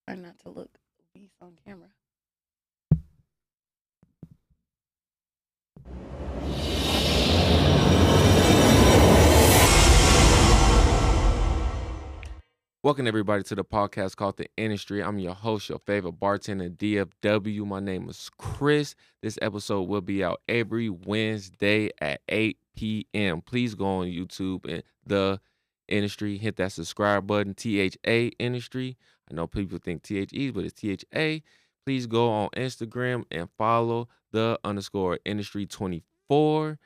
Try not to look beast on camera. Welcome everybody to the podcast called The Industry. I'm your host, your favorite bartender, DFW. My name is Chris. This episode will be out every Wednesday at 8 p.m. Please go on YouTube and The Industry. Hit that subscribe button, THA Industry. I know people think THE, but it's THA. Please go on Instagram and follow the_industry24.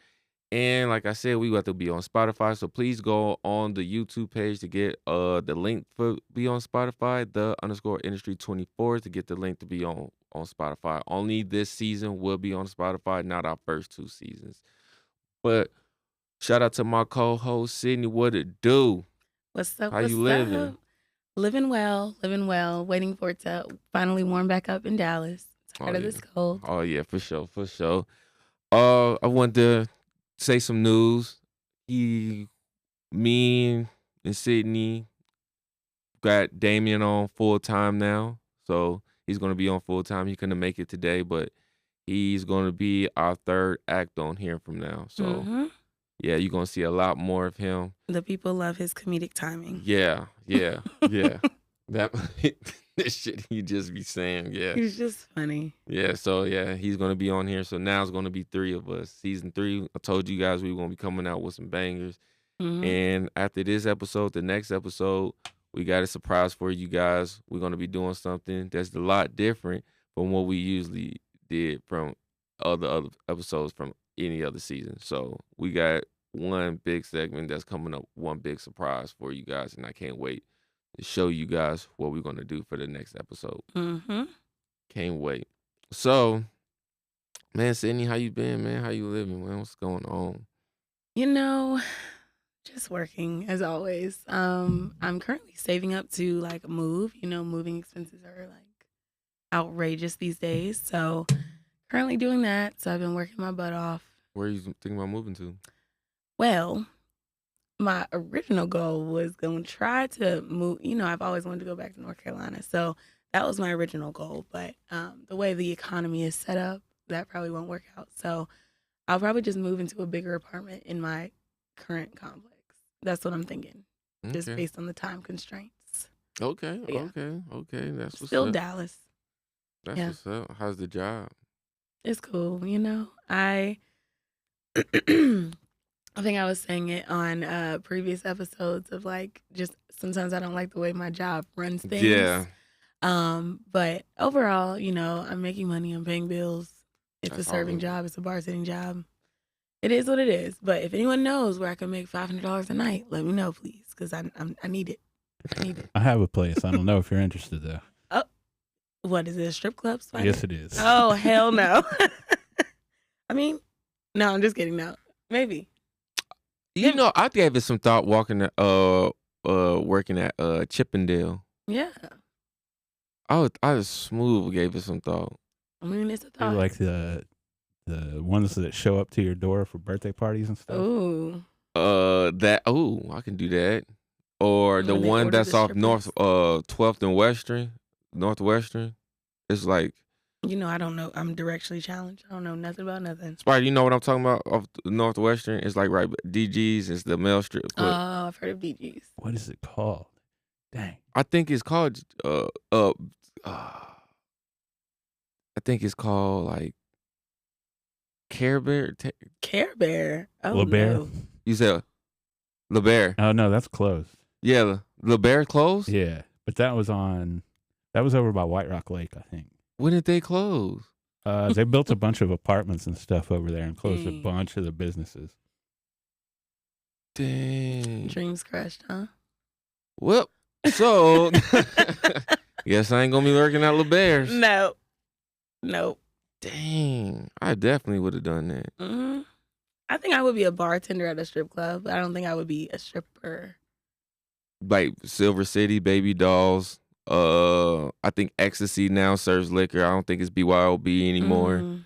And like I said, we got to be on Spotify. So please go on the YouTube page to get the link for be on Spotify, the_industry24 to get the link to be on Spotify. Only this season will be on Spotify, not our first two seasons. But shout out to my co-host Sydney. What it do? What's up? How what's you living? Up? Living well. Waiting for it to finally warm back up in Dallas. Tired of this cold. Oh yeah, for sure. I wanted to say some news. Me and Sydney got Damien on full time now. So he's going to be on full time. He couldn't make it today, but he's going to be our third act on here from now. So yeah, you're going to see a lot more of him. The people love his comedic timing. Yeah. That this shit he just be saying, yeah. He's just funny. Yeah, so yeah, he's gonna be on here. So now it's gonna be 3 of us. Season 3, I told you guys we were gonna be coming out with some bangers. And after this episode, the next episode, we got a surprise for you guys. We're gonna be doing something that's a lot different from what we usually did from other episodes from any other season. So we got one big segment that's coming up, one big surprise for you guys, and I can't wait to show you guys what we're gonna do for the next episode. Can't wait. So, man, Sydney, how you been, man? How you living, man? What's going on? Just working as always. I'm currently saving up to like move. Moving expenses are like outrageous these days. So currently doing that. So I've been working my butt off. Where are you thinking about moving to? Well, my original goal was going to try to move. I've always wanted to go back to North Carolina. So that was my original goal. But the way the economy is set up, that probably won't work out. So I'll probably just move into a bigger apartment in my current complex. That's what I'm thinking. Okay. Just based on the time constraints. Okay. Yeah. Okay. That's what's Still up. Dallas. That's what's up. How's the job? It's cool. I I think I was saying it on previous episodes of like just sometimes I don't like the way my job runs things. Yeah. But overall, I'm making money, I'm paying bills. It's That's a serving awesome. job, it's a bartending job. It is what it is. But if anyone knows where I can make $500 a night, let me know, please, because I need it. I have a place. I don't know if you're interested though. Oh, what is it? A strip club? Spider? Yes, it is. Oh hell no! I mean, no, I'm just kidding. No, maybe. I gave it some thought working at Chippendale. Yeah. I was smooth. Gave it some thought. I mean, it's a They're thought. like the ones that show up to your door for birthday parties and stuff. Ooh. I can do that. Or the When they one order that's the off strippers. 12th and Northwestern. It's like I don't know. I'm directionally challenged. I don't know nothing about nothing. Spider, you know what I'm talking about? Off Northwestern, it's like right DG's. It's the male strip Oh, club. I've heard of DGs. What is it called? Dang. I think it's called I think it's called like Care Bear. Care Bear. Oh, Le Bear? no. You said Le Bear. Oh no, that's closed. Yeah, Le Bear closed. Yeah, but that was over by White Rock Lake, I think. When did they close? They built a bunch of apartments and stuff over there and closed a Dang. bunch of the businesses. Dang. Dreams crushed, huh? Well, so guess I ain't gonna be working at Le Bear's. No. Nope. Dang, I definitely would have done that. I think I would be a bartender at a strip club. But I don't think I would be a stripper. Like Silver City, Baby Dolls. I think Ecstasy now serves liquor. I don't think it's BYOB anymore.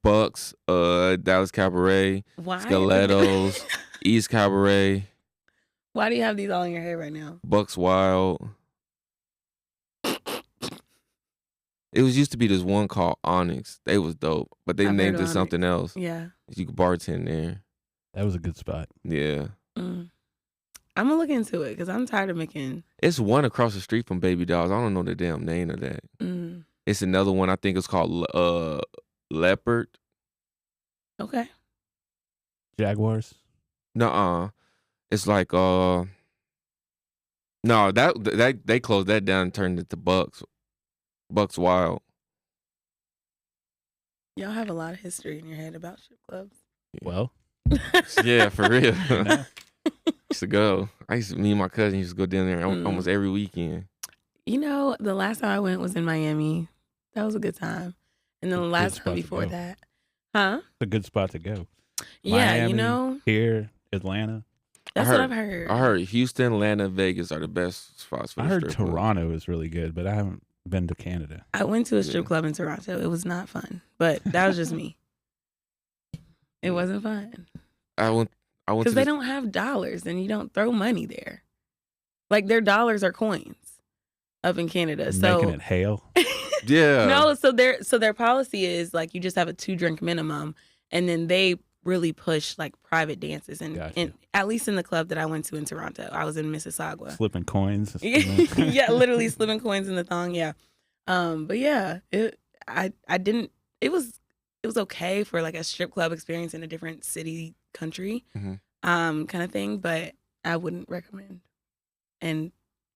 Bucks, Dallas Cabaret, Why? Stilettos, East Cabaret, Why do you have these all in your head right now? Bucks Wild. It was used to be this one called Onyx. They was dope, but they I've named heard it of something else. Yeah. You could bartend there. That was a good spot. Yeah. I'm gonna look into it because I'm tired of making. It's one across the street from Baby Dolls. I don't know the damn name of that. It's another one. I think it's called Leopard. Okay. Jaguars. Nuh-uh. It's like no, that they closed that down and turned it to Bucks. Bucks Wild. Y'all have a lot of history in your head about strip clubs. Well, Yeah, for real. Used to go. Me and my cousin used to go down there almost every weekend. You know, the last time I went was in Miami. That was a good time. And then the last time before that. Huh? It's a good spot to go. Yeah, Miami, you know. Here, Atlanta. That's what I've heard. I heard Houston, Atlanta, Vegas are the best spots for I the heard strip club. Toronto is really good, but I haven't been to Canada. I went to a strip club in Toronto. It was not fun, but that was just me. It wasn't fun. I went because they don't have dollars and you don't throw money there. Like their dollars are coins up in Canada. So making it hail. Yeah. No, so their policy is like you just have a 2-drink minimum, and then they really push like private dances and at least in the club that I went to in Toronto. I was in Mississauga. Slipping coins. Yeah, literally slipping coins in the thong. Yeah. But yeah, I didn't. It was okay for like a strip club experience in a different city, country, kind of thing. But I wouldn't recommend. And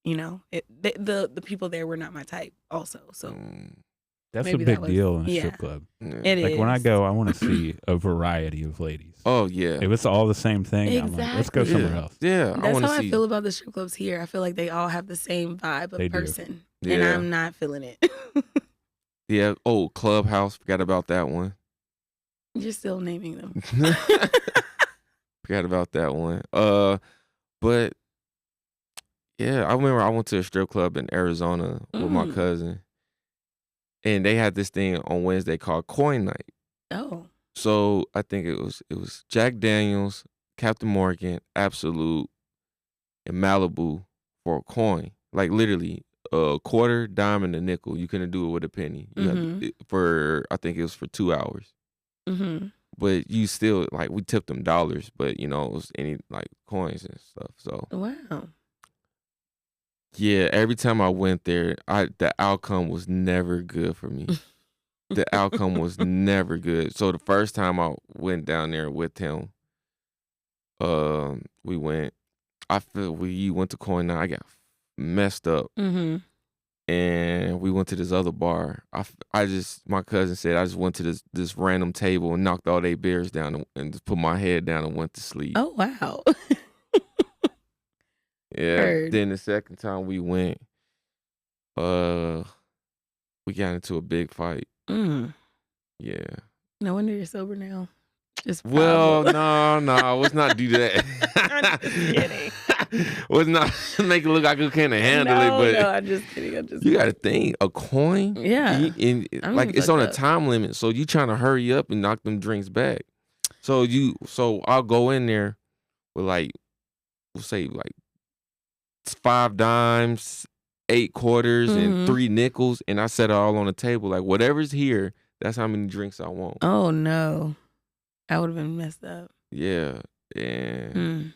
you know, the people there were not my type, also. So that's a big deal in a strip club. It is. Like when I go, I want to see a variety of ladies. Oh yeah. If it's all the same thing, exactly. I'm like, let's go somewhere else. Yeah, that's how I feel about the strip clubs here. I feel like they all have the same vibe of person, and I'm not feeling it. Yeah. Oh, Clubhouse. Forgot about that one. You're still naming them. Forgot about that one. But yeah, I remember I went to a strip club in Arizona with my cousin, and they had this thing on Wednesday called Coin Night. Oh. So I think it was Jack Daniels, Captain Morgan, Absolute, and Malibu for a coin. Like literally a quarter, dime, and a nickel. You couldn't do it with a penny. You had for I think it was for 2 hours. But you still like we tipped them dollars, but you know it was any like coins and stuff. So wow. Yeah, every time I went there, the outcome was never good for me. The outcome was never good. So the first time I went down there with him, we went to Coin Night. I got messed up. And we went to this other bar. My cousin said I just went to this random table and knocked all their beers down and just put my head down and went to sleep. Oh wow. Yeah. Heard. Then the second time we went, we got into a big fight. Yeah. No wonder you're sober now. Just no, let's not do that. I'm just kidding. Let's not make it look like we can't handle it. But no, I'm just kidding. You got to think, a coin. Yeah. Like it's on a time limit, so you trying to hurry up and knock them drinks back. So I'll go in there with like, we'll say like 5 dimes, 8 quarters, and 3 nickels, and I set it all on the table. Like whatever's here, that's how many drinks I want. Oh no, I would have been messed up. Yeah, and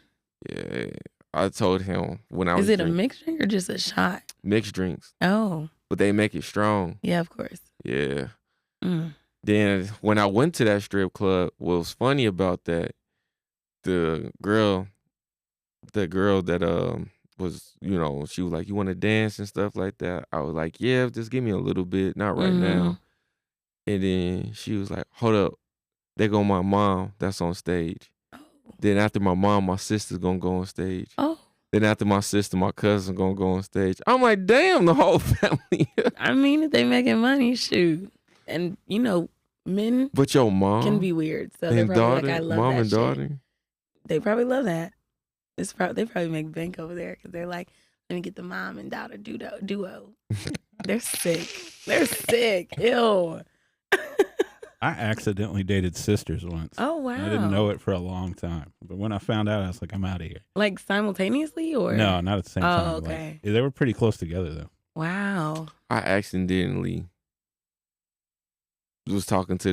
yeah, I told him when I was. Is it a mixed drink or just a shot? Mixed drinks. Oh, but they make it strong. Yeah, of course. Yeah. Then when I went to that strip club, what was funny about that, the girl that was, you know, she was like, you want to dance and stuff like that. I was like, yeah, just give me a little bit, not right now. And then she was like, hold up, there go my mom that's on stage. Then after my mom, my sister's gonna go on stage. Then after my sister, my cousin gonna go on stage. I'm like, damn, the whole family. I mean, if they making money, shoot. And you know, men but your mom can be weird. So they're probably daughter, like, I love mom that and shit. daughter. They probably love that. They probably make bank over there because they're like, let me get the mom and daughter duo. They're sick. They're sick. Ew. I accidentally dated sisters once. Oh wow! I didn't know it for a long time, but when I found out, I was like, I'm out of here. Like simultaneously, or no, not at the same time. Oh, okay. Like, they were pretty close together though. Wow. I accidentally was talking to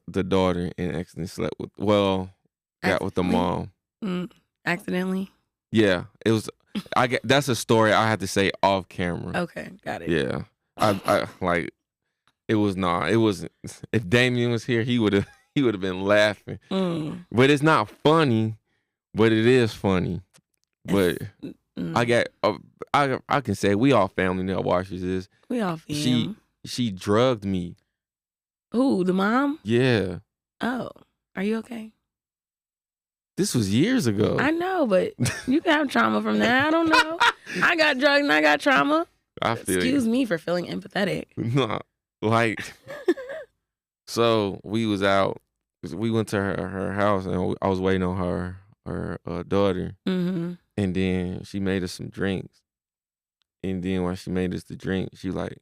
the daughter and accidentally slept with. Well, got with the Accidentally? mom. Accidentally? Yeah, it was. That's a story I had to say off camera. Okay, got it. Yeah, I like. It was not. It wasn't. If Damien was here, he would have been laughing. But it's not funny. But it is funny. But I got. I can say we all family that watches this. We all fam. She drugged me. Who, the mom? Yeah. Oh, are you okay? This was years ago. I know, but you can have trauma from that. I don't know. I got drugged and I got trauma. I feel Excuse me for feeling empathetic. No, like, so we was out. We went to her house and I was waiting on her daughter. Mm-hmm. And then she made us some drinks. And then when she made us the drink, she like,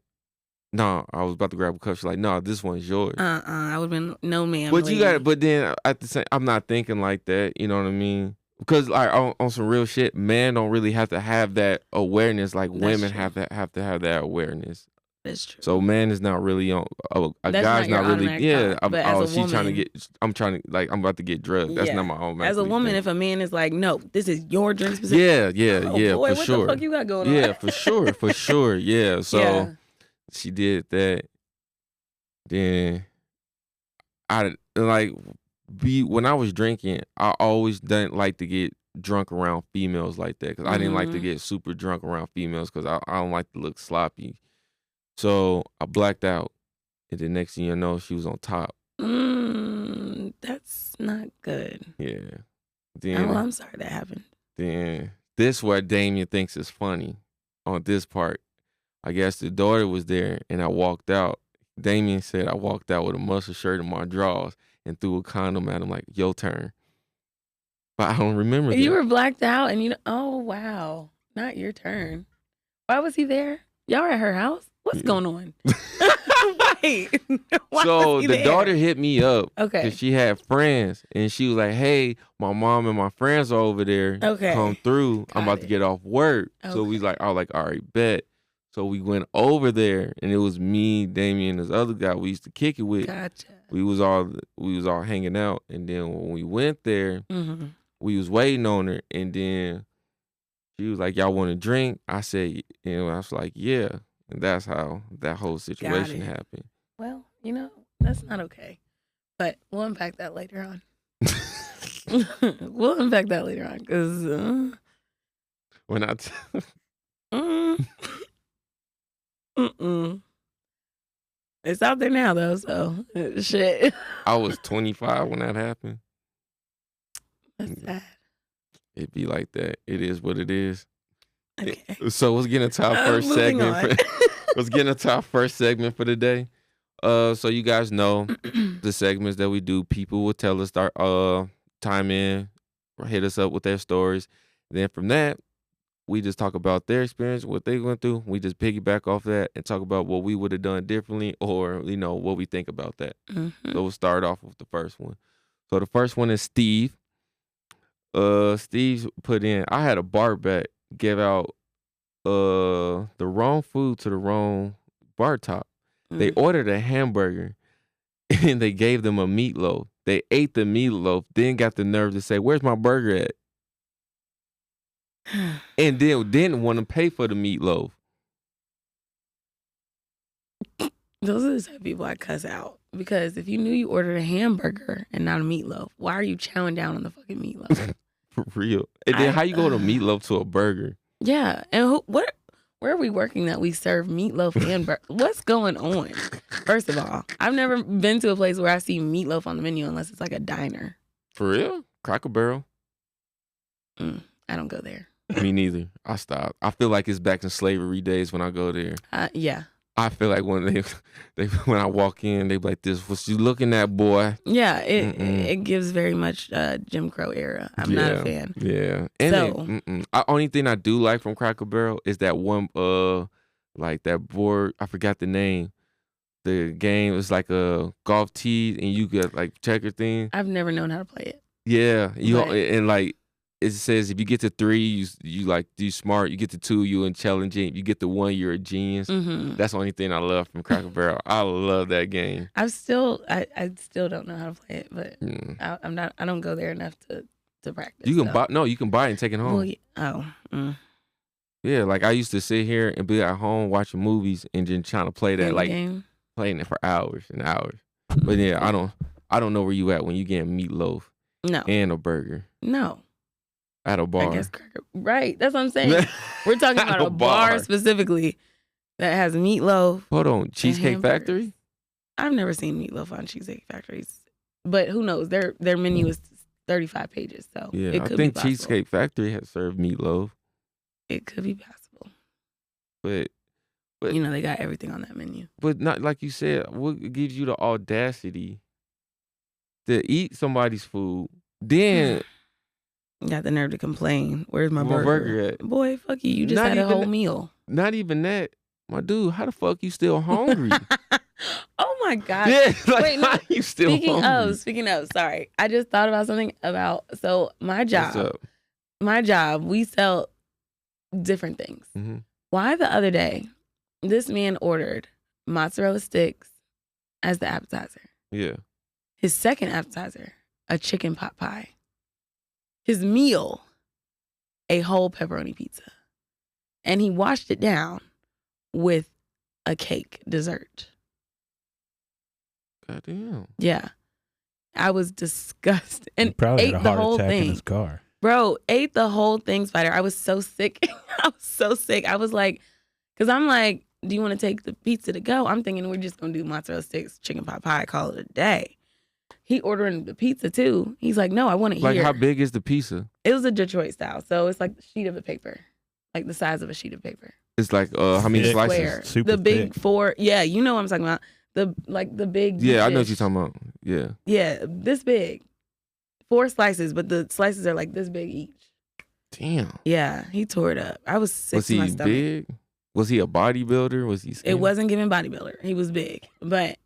no, I was about to grab a cup. She's like, no, this one's yours. I would have been, no ma'am. But lady. you got it. But then at the same, I'm not thinking like that. You know what I mean? Because like on some real shit, men don't really have to have that awareness like That's women true. have to have that awareness. That's true. So man is not really on. A That's guy's not your not really. automatic Yeah. thought, but as a She's trying to woman- get. I'm trying to like. I'm about to get drugged. That's Yeah. not my own. As a woman, if a man is like, no, this is your drink specific. Yeah, Oh, yeah, boy, for what sure. the fuck you got going on? Yeah, for sure. Yeah. So Yeah. she did that. Then I like when I was drinking, I always didn't like to get drunk around females like that because I didn't like to Mhm. get super drunk around females because I don't like to look sloppy. So I blacked out, and the next thing you know, she was on top. That's not good. Yeah. Oh, Then well, I'm sorry that happened. Then this what Damien thinks is funny on this part. I guess the daughter was there and I walked out. Damien said I walked out with a muscle shirt and my drawers and threw a condom at him like, your turn. But I don't remember You that. were blacked out and oh, wow. Not your turn. Why was he there? Y'all were at her house? What's Yeah. going on? Wait. Why So was he the there? daughter hit me up Okay. because she had friends and she was like, hey, my mom and my friends are over there. Okay. Come through. I'm Got about to it. get off work. So we Okay. like, I was like, all right, bet. So we went over there and it was me, Damien, and this other guy we used to kick it with. Gotcha. We was all hanging out. And then when we went there, Mm-hmm. we was waiting on her. And then she was like, y'all want a drink? I said, I was like, yeah. And that's how that whole situation it. happened. Well, that's not okay. But we'll unpack that later on. We'll unpack that later on because When I it's out there now though. So shit. I was 25 when that happened. That's sad. It'd be like that. It is what it is. Okay. So let's get into our first Moving segment. on. Let's get into our first segment for the day. So you guys know the segments that we do. People will tell us their time in, or hit us up with their stories. Then from that, we just talk about their experience, what they went through. We just piggyback off that and talk about what we would have done differently, or what we think about that. Mhm. So we'll start off with the first one. So the first one is Steve. Steve put in, I had a bar back give out the wrong food to the wrong bar top. They ordered a hamburger and they gave them a meatloaf. They ate the meatloaf, then got the nerve to say, where's my burger at? And then didn't want to pay for the meatloaf. Those are the type of people I cuss out. Because if you knew you ordered a hamburger and not a meatloaf, why are you chowing down on the fucking meatloaf? For real. And then how you go to meatloaf to a burger? Yeah. And where are we working that we serve meatloaf and burger? What's going on? First of all, I've never been to a place where I see meatloaf on the menu unless it's like a diner. For real? Cracker Barrel? I don't go there. Me neither. I stopped. I feel like it's back in slavery days when I go there. Yeah. I feel like when they when I walk in, they be like, this, what you looking at, boy? Yeah, it gives very much Jim Crow era. I'm not a fan. Yeah. And So- only thing I do like from Cracker Barrel is that one like that board, I forgot the name. The game is like a golf tee and you get like checker thing. I've never known how to play it. Yeah. Right. And like it says if you get to 3, you like you smart. You get to 2, you intelligent. You get to 1, you're a genius. Mm-hmm. That's the only thing I love from Cracker Barrel. I love that game. I still don't know how to play it, but Mm. I don't go there enough to practice. You can so. buy you can buy it and take it home. Well, Yeah, like I used to sit here and be at home watching movies and just trying to play that, play the like game. playing it for hours and hours. But yeah, I don't know where you at when you getting meatloaf No, and a burger no. at a bar. I guess right. That's what I'm saying. We're talking At about a bar specifically that has meatloaf. Hold on, Cheesecake hamburgers. Factory? I've never seen meatloaf on Cheesecake Factories, but who knows? Their menu is 35 pages, so Yeah, it I could think be possible. Cheesecake Factory has served meatloaf, It could be possible. but You know, they got everything on that menu. not like you said. What gives you the audacity to eat somebody's food? Then Got the nerve to complain. Where's my Where my burger? burger at? Boy, fuck you. You just Not had a even whole that- meal. not even that, my dude. How the fuck you still hungry? Oh my God. Yeah, like Wait, no. how you still hungry? Speaking of, sorry. I just thought about something about my What's job. up? My job, we sell different things. hmm Why the other day, this man ordered mozzarella sticks as the appetizer. Yeah. His second appetizer, a chicken pot pie. His meal, a whole pepperoni pizza. And he washed it down with a cake dessert. Goddamn. Yeah. I was disgusted He and probably ate had a the heart whole attack in thing. his car. Bro, ate the whole thing, Spider. I was so sick. I was so sick. I was like, because I'm like, do you want to take the pizza to go? I'm thinking we're just going to do mozzarella sticks, chicken pot pie, call it a day. He ordering the pizza too. He's like, no, I want it Like here. how big is the pizza? It was a Detroit style. So it's like a sheet of a paper, like the size of a sheet of paper. It's like how many Thick. slices? Square. Super the big thick. 4. Yeah, you know what I'm talking about. The big. Yeah, I know what dish. you're talking about. Yeah. Yeah, this big. 4 slices, but the slices are like this big each. Damn. Yeah, he tore it up. I was sick Was to my he stomach. big? Was he a bodybuilder? Was he skinny? It wasn't giving bodybuilder. He was big, but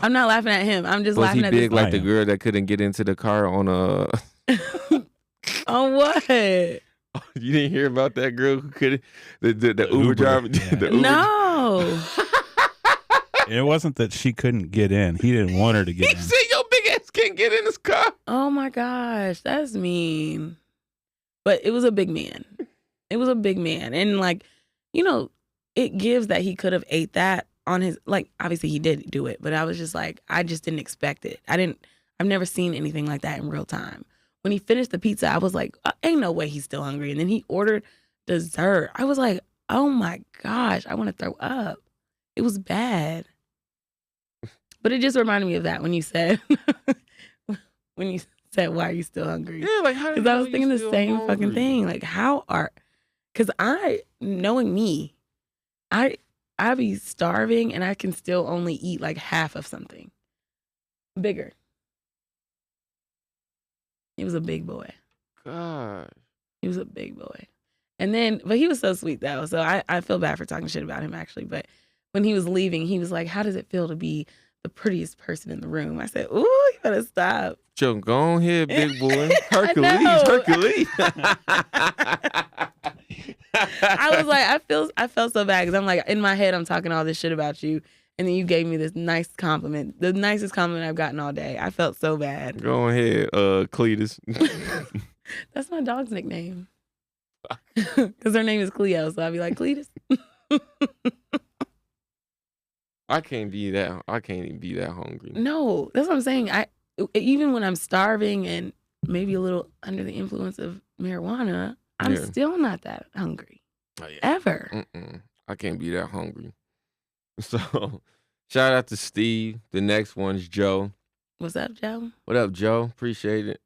I'm not laughing at him. I'm just Was laughing he at big this. like the lion. girl that couldn't get into the car on a On what? You didn't hear about that girl who couldn't the The Uber Uber, driver yeah. the Uber No. It wasn't that she couldn't get in. He didn't want her to get He in. said your big ass can't get in this car. Oh my gosh, that's mean. But it was a big man. It was a big man. And like, you know, it gives that he could have ate that on his, like, obviously he did do it, but I was just like, I just didn't expect it. I've never seen anything like that in real time. When he finished the pizza, I was like, ain't no way he's still hungry. And then he ordered dessert. I was like, oh my gosh, I want to throw up. It was bad. But it just reminded me of that when you said, why are you still hungry? Yeah, like how? Because I was thinking the same fucking thing. Like, because knowing me, I be starving and I can still only eat like half of something. Bigger. He was a big boy. God. He was a big boy. And then, but he was so sweet though. So I feel bad for talking shit about him actually. But when he was leaving, he was like, how does it feel to be the prettiest person in the room? I said, ooh, you better stop. Joe, go on here, big boy. I know. Hercules. I was like, I felt so bad because I'm like, in my head, I'm talking all this shit about you. And then you gave me this nice compliment, the nicest compliment I've gotten all day. I felt so bad. Go ahead, Cletus. That's my dog's nickname. Because her name is Cleo. So I'd be like, Cletus. I can't even be that hungry. No, that's what I'm saying. Even when I'm starving and maybe a little under the influence of marijuana, I'm Yeah. still not that hungry. Oh, yeah. Ever. Mm-mm. I can't be that hungry. So, shout out to Steve. The next one's Joe. What's up, Joe? What up, Joe? Appreciate it.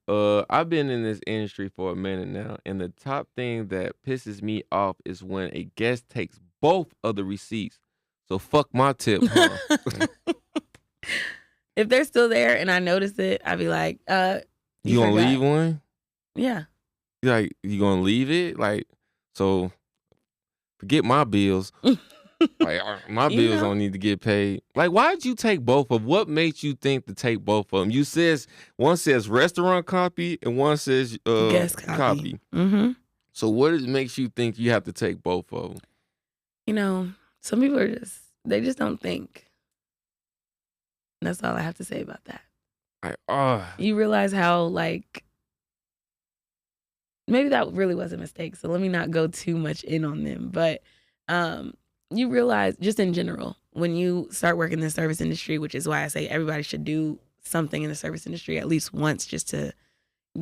I've been in this industry for a minute now, and the top thing that pisses me off is when a guest takes both of the receipts. So fuck my tip, huh? If they're still there and I notice it, I'd be like, You gonna forgot. leave one? Yeah. Like, you gonna leave it? Like, so forget my bills. Like my You bills know? don't need to get paid. Like, why'd you take both of them? What makes you think to take both of them? You says one says restaurant copy and one says Guest copy. Mm-hmm. So what makes you think you have to take both of them? You know, some people are they just don't think. And that's all I have to say about that. You realize how, like, maybe that really was a mistake. So let me not go too much in on them. But you realize, just in general, when you start working in the service industry, which is why I say everybody should do something in the service industry at least once, just to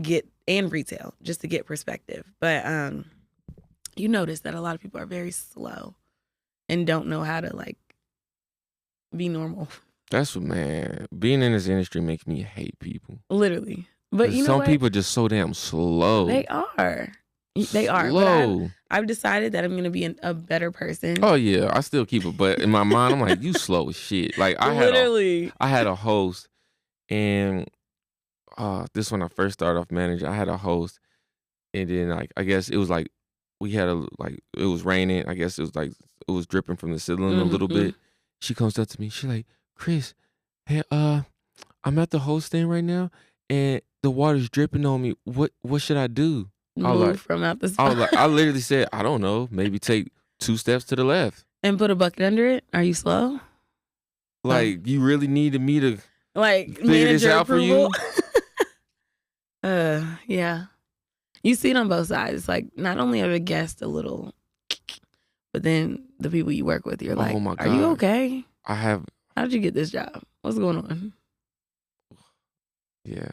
get, and retail, just to get perspective. But you notice that a lot of people are very slow and don't know how to, like, be normal. That's what, man. Being in this industry makes me hate people. Literally. But you know some what? people are just so damn slow. They are. They are. Slow. But I've decided that I'm going to be a better person. Oh yeah, I still keep it, but in my mind, I'm like, you slow as shit. Like I had a host, and this when I first started off managing, I had a host, and then like I guess it was like we had it was raining. I guess it was like it was dripping from the ceiling a little bit. She comes up to me. She's like, Chris, hey, I'm at the host stand right now, and the water's dripping on me. What should I do? Move from out the spot. I literally said, I don't know. Maybe take 2 steps to the left. And put a bucket under it? Are you slow? Like, you really needed me to figure this out approval? for you? Yeah. You see it on both sides. It's like, not only are the guests a little, but then the people you work with, you're like, oh my God. Are you okay? How'd you get this job? What's going on? Yeah.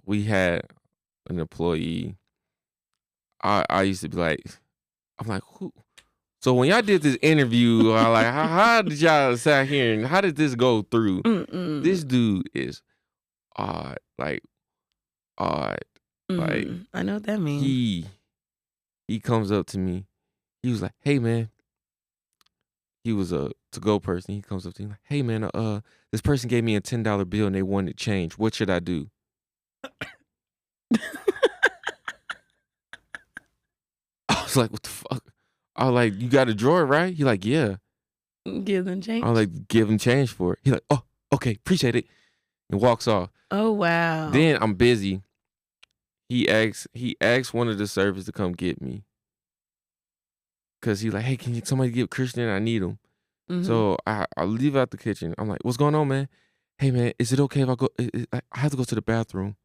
We had an employee. I used to be like, I'm like, who? So when y'all did this interview, I like, how did y'all sit here and how did this go through? This dude is odd. Like, I know what that means. He comes up to me. He was like, hey man. He was a to-go person. He comes up to me like, hey man, this person gave me a $10 bill and they wanted change. What should I do? I was like, what the fuck? I was like, you got a drawer, right? He like, yeah. Give them change? I was like, give him change for it. He like, oh, okay, appreciate it. And walks off. Oh, wow. Then I'm busy. He asked one of the servers to come get me. Cause he's like, hey, can somebody get Christian? I need him. So I leave out the kitchen. I'm like, what's going on, man? Hey, man, is it okay if I go? I have to go to the bathroom.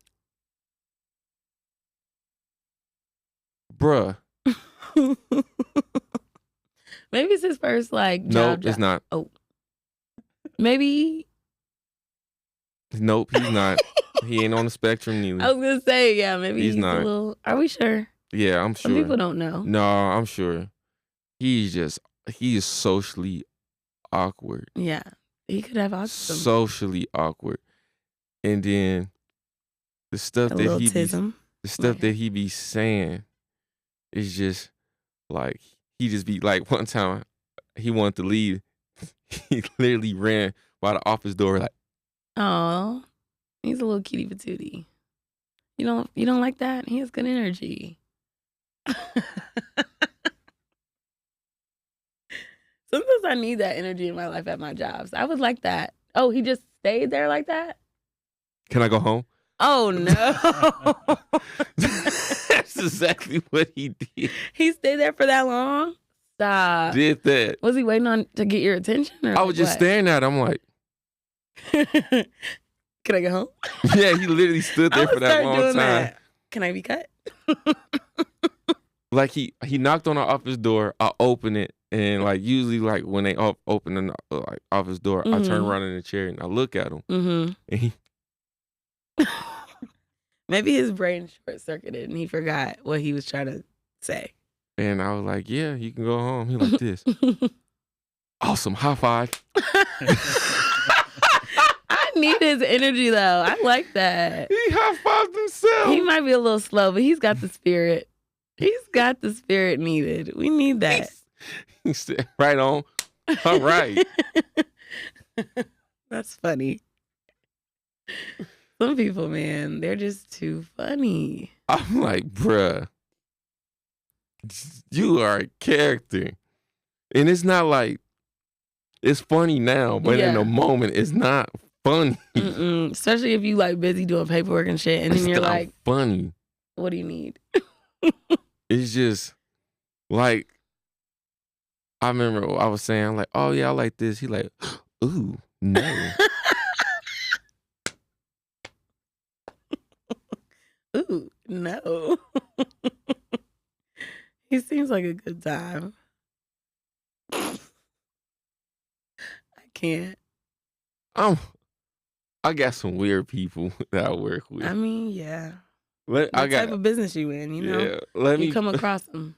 Bruh. Maybe it's his first, like, job. Nope, it's not. Oh. Maybe. Nope, he's not. He ain't on the spectrum neither. I was going to say, yeah, maybe he's not. a little. Are we sure? Yeah, I'm sure. Some people don't know. No, I'm sure. He is socially awkward. Yeah, he could have autism. Socially awkward. And then the stuff that he be saying is just like, he just be like, one time he wanted to leave. He literally ran by the office door like, oh, he's a little kitty patootie. You don't like that? He has good energy. Sometimes I need that energy in my life at my jobs. I would like that. Oh, he just stayed there like that? Can I go home? Oh, no. That's exactly what he did. He stayed there for that long? Stop. Did that. Was he waiting to get your attention? Or I was just staring at him. I'm like, can I go home? Yeah, he literally stood there for that long time. That. Can I be cut? Like he knocked on the office door. I open it, and like usually like when they open the office door, I turn around in the chair and I look at him. And he maybe his brain short circuited and he forgot what he was trying to say. And I was like, "Yeah, you can go home." He like this. Awesome, high five. I need his energy though. I like that. He high fived himself. He might be a little slow, but he's got the spirit. He's got the spirit needed. We need that. He said, right on. All right. That's funny. Some people, man, they're just too funny. I'm like, bruh. You are a character. And it's not like, it's funny now, but in the moment, it's not funny. Especially if you like busy doing paperwork and shit, and then you're like, funny. What do you need? It's just like, I remember I was saying, I'm like, oh yeah, I like this. He like, ooh, no. Ooh, no. He seems like a good time. I can't. I got some weird people that I work with. I mean, yeah. What type of business you in, you know? Yeah, you come across them.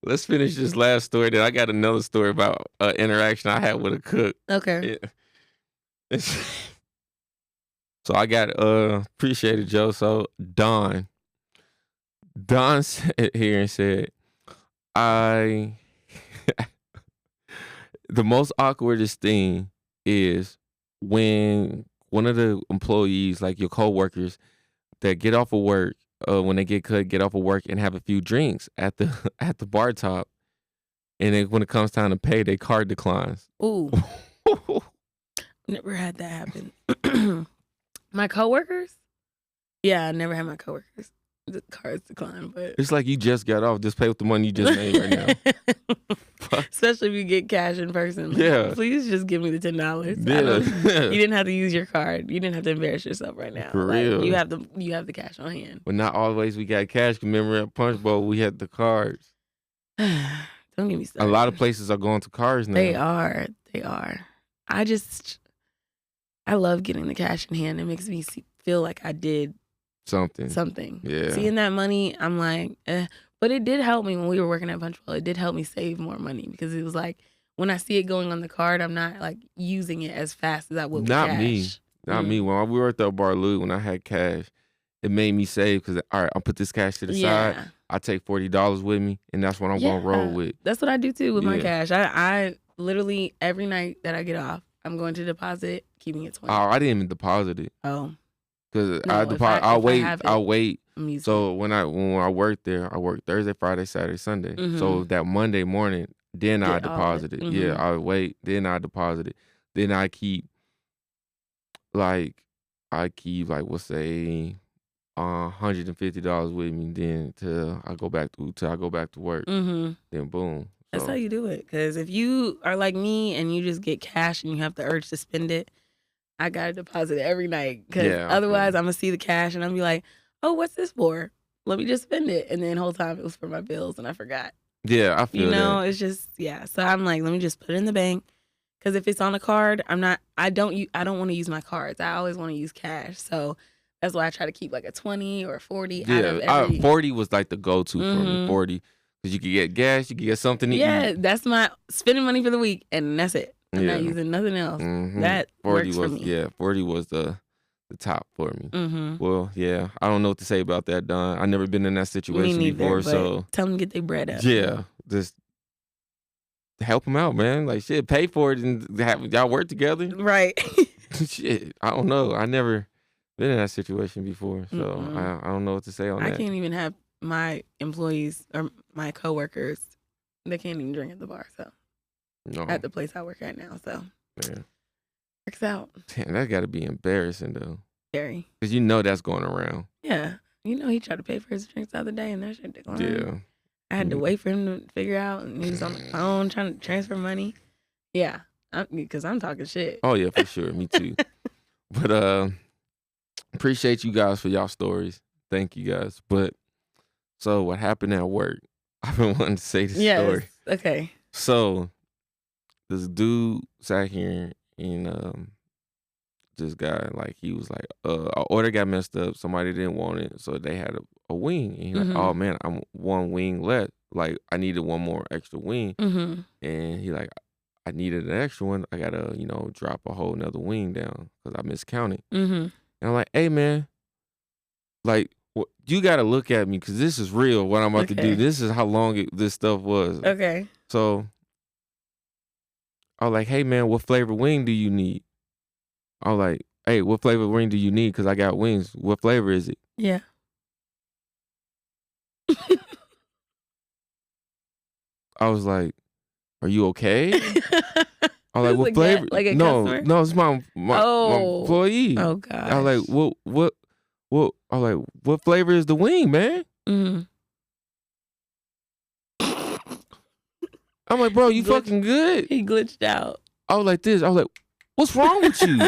Let's finish this last story. Then I got another story about an interaction I had with a cook. Okay. Yeah. So I got appreciate it, Joe. So Don sat here and said, the most awkwardest thing is when one of the employees, like your coworkers, that get off of work, when they get off of work and have a few drinks at the bar top, and then when it comes time to pay, their card declines. Ooh. Never had that happen. My coworkers? Yeah, I never had my coworkers. The cards decline, but it's like you just got off. Just pay with the money you just made right now. Especially if you get cash in person. Like, yeah. Please just give me the $10. Yeah. You didn't have to use your card. You didn't have to embarrass yourself right now. For like, real. You have the cash on hand. But not always we got cash. Remember at Punch Bowl we had the cards. Don't get me started. A lot of places are going to cards now. They are. I love getting the cash in hand. It makes me feel like I did something. Yeah. Seeing that money, I'm like, But it did help me when we were working at Punch Bowl. It did help me save more money because it was like, when I see it going on the card, I'm not like using it as fast as I would with cash. Not me. When we worked at Bar Lou, when I had cash, it made me save because, all right, I'll put this cash to the side. I take $40 with me, and that's what I'm going to roll with. That's what I do, too, with my cash. I literally, every night that I get off, I'm going to deposit, keeping it $20. Oh, I didn't even deposit it. Oh. Because I'll wait. So when I worked there, I worked Thursday, Friday, Saturday, Sunday. Mm-hmm. So that Monday morning, then I deposit it. Mm-hmm. Yeah, I wait, then I deposit it. Then I keep we'll say $150 with me. Then till I go back to work. Mm-hmm. Then boom. That's how you do it. Because if you are like me and you just get cash and you have the urge to spend it, I gotta deposit it every night. Because otherwise, I'm gonna see the cash and I'm gonna be like, "Oh, what's this for? Let me just spend it." And then the whole time it was for my bills and I forgot. Yeah, I feel that. It's just So I'm like, let me just put it in the bank. Because if it's on a card, I don't want to use my cards. I always want to use cash. So that's why I try to keep like a 20 or a 40. Yeah, 40 was like the go-to for me. 40, because you could get gas, you could get something to eat. Yeah, that's my spending money for the week, and that's it. I'm not using nothing else. Mm-hmm. That 40 works for me. Yeah, 40 was the top for me. Mm-hmm. Well, yeah, I don't know what to say about that, Don. I've never been in that situation before, so tell them to get their bread up. Yeah, just help them out, man. Like, shit, pay for it and have y'all work together. Right. Shit, I don't know. I never been in that situation before, so I don't know what to say on that. I can't even have my employees or my coworkers. They can't even drink at the bar, so. No. At the place I work at now, so. Yeah. Works out. Damn, that got to be embarrassing, though. Very. Because that's going around. Yeah. He tried to pay for his drinks the other day, and that shit declined. Yeah. I had to wait for him to figure out, and he was on the phone trying to transfer money. Yeah. Because I'm talking shit. Oh, yeah, for sure. Me too. But appreciate you guys for y'all stories. Thank you guys. But so what happened at work? I've been wanting to say this story. Okay. So this dude sat here and this guy, like, he was like, our order got messed up. Somebody didn't want it, so they had a wing. And he's like, oh man, I'm one wing left. Like, I needed one more extra wing. Mm-hmm. And he like, I needed an extra one. I gotta, drop a whole nother wing down because I miscounted. Mm-hmm. And I'm like, hey man, like, you gotta look at me because this is real. What I'm about to do. This is how long this stuff was. Okay. So I was like, hey man, what flavor wing do you need? I was like, hey, what flavor wing do you need? Because I got wings. What flavor is it? Yeah. I was like, "Are you okay?" I was like, Who's "What the flavor?" guest? Like a no, customer? no, it's my Oh. employee. Oh I was like, gosh. what? I was like, "What flavor is the wing, man?" Mhm. I'm like, "Bro, you Glitch- fucking good?" He glitched out. I was like this. I was like, "What's wrong with you?"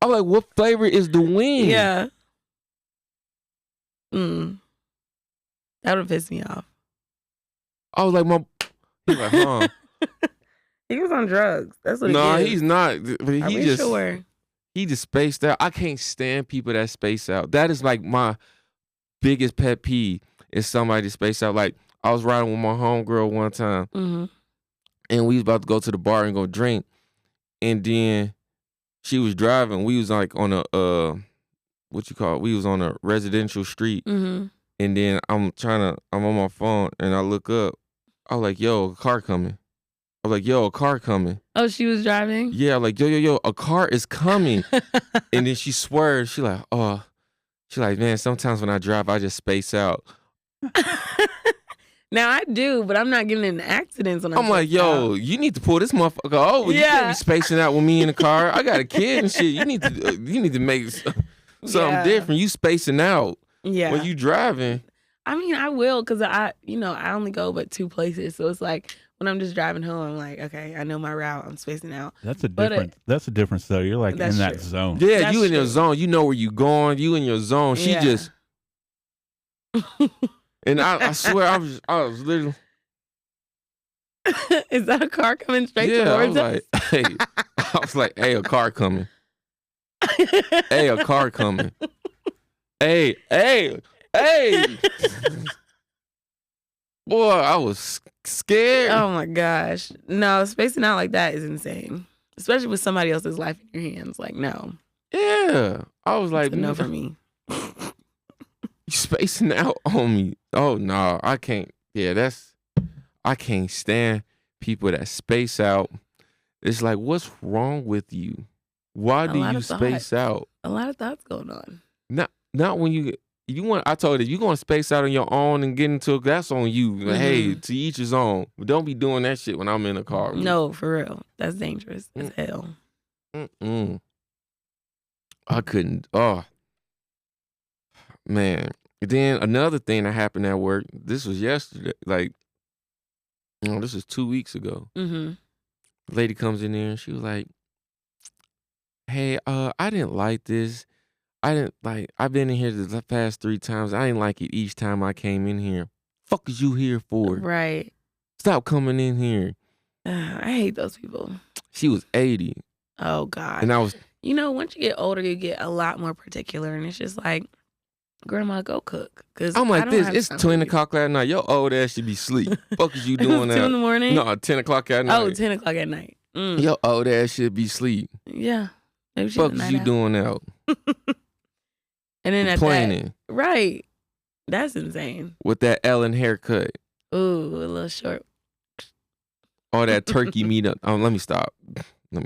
I was like, "What flavor is the wing?" Yeah. That would have pissed me off. I was like, He's like, "Huh?" He was on drugs. That's what No, it is. he's not. But Are we sure? he just spaced out. I can't stand people that space out. That is like my biggest pet peeve is somebody space out. Like I was riding with my homegirl one time, Mm-hmm. and we was about to go to the bar and go drink, and then she was driving. We was like on a what you call it? We was on a residential street, Mm-hmm. and then I'm on my phone, and I look up. I was like, "Yo, a car coming." I was like, "Yo, a car coming." Oh, she was driving? Yeah, like, yo, a car is coming. And then she swerved. She like, man, sometimes when I drive, I just space out. Now I do, but I'm not getting in accidents when I'm like, yo, you need to pull this motherfucker over. You can't Yeah. be spacing out with me in the car. I got a kid and shit. You need to make something Yeah. different. You spacing out Yeah. when you driving. I mean, I will because I only go but 2 places. So it's like when I'm just driving home, I'm like, okay, I know my route. I'm spacing out. That's a But different. That's a difference though. You're like That's in that true. zone. Yeah, That's you in your true. zone. You know where you going. You in your zone. She Yeah. just, and I swear, I was literally. Is that a car coming straight Yeah, I towards was us? like, hey, a car coming. Hey, a car coming. Hey. Boy, I was scared. Oh my gosh. No, spacing out like that is insane. Especially with somebody else's life in your hands. Like, no. Yeah. I was like, It's a no for me. You spacing out on me. Oh no, I can't. Yeah, I can't stand people that space out. It's like, what's wrong with you? Why A do lot you of space out? A lot of thoughts going on. Not when you want. I told you, you going to space out on your own and get into that's on you. Like, hey, to each his own. But don't be doing that shit when I'm in a car. No, for real. That's dangerous as hell. I couldn't. Oh, man. Then another thing that happened at work. This was yesterday. Like, this was 2 weeks ago. Mm-hmm. Lady comes in there and she was like, "Hey, I didn't like this. I've been in here the past 3 times. I didn't like it each time I came in here. Fuck is you here for? Right. Stop coming in here." I hate those people. She was 80. Oh, God. And I was, Once you get older, you get a lot more particular. And it's just like, Grandma, go cook. Cause I'm like, I don't this, have it's time 10 for you. o'clock at night. Your old ass should be asleep. Fuck is you It was doing 2 that? in the morning? No, 10 o'clock at night. Oh, 10 o'clock at night. Your old ass should be asleep. Yeah. Maybe she's Fuck a is night you owl. doing out? And then at that, Complaining right. That's insane. with that Ellen haircut. Ooh, a little short. All that turkey meat up. Let me stop.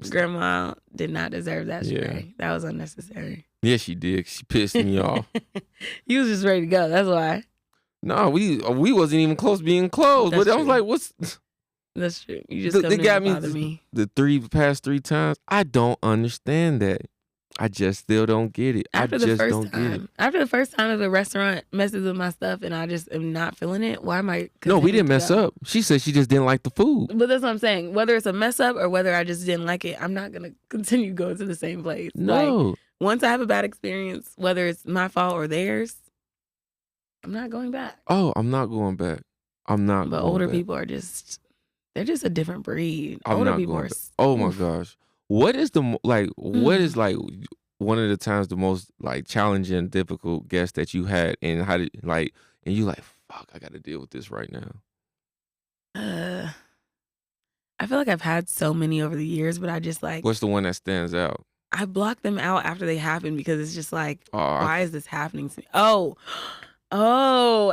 Grandma did not deserve that Yeah. spray. That was unnecessary. Yeah, she did. She pissed me off. You was just ready to go. That's why. No, we wasn't even close being closed. That's But I was true. like, what's That's true. You just They come got in me and bother me. the past 3 times? I don't understand that. I just still don't get it. After I the just first don't get it. time. After the first time, if a restaurant messes with my stuff and I just am not feeling it, why am I? No, we didn't continuing mess to go? up. She said she just didn't like the food. But that's what I'm saying. Whether it's a mess up or whether I just didn't like it, I'm not gonna continue going to the same place. Like, No. once I have a bad experience, whether it's my fault or theirs, I'm not going back. Oh, I'm not going back. I'm not But going older back. people are they're just a different breed. I'm Older not people going are. back. Oh my oof. gosh. What is what is Mm. like one of the times the most like challenging, difficult guest that you had, and how did and you like, fuck, I got to deal with this right now. I feel like I've had so many over the years, but I just like What's the one that stands out? I block them out after they happen because it's just like, Oh, why is this happening to me?